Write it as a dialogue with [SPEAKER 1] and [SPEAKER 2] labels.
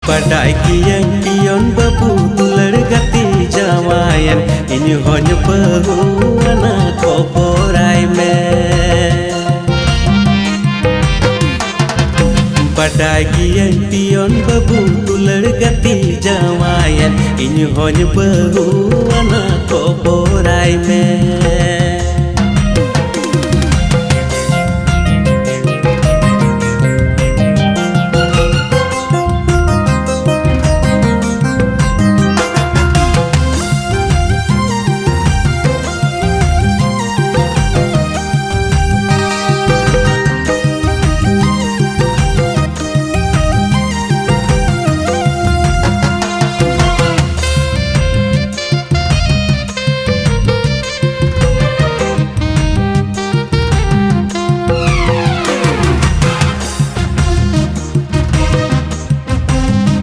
[SPEAKER 1] Padai kian kion babu tular gati jamayan ini hanya bahu anak koporai me. Padai kian kion babu tular gati jamayan ini hanya bahu anak koporai me.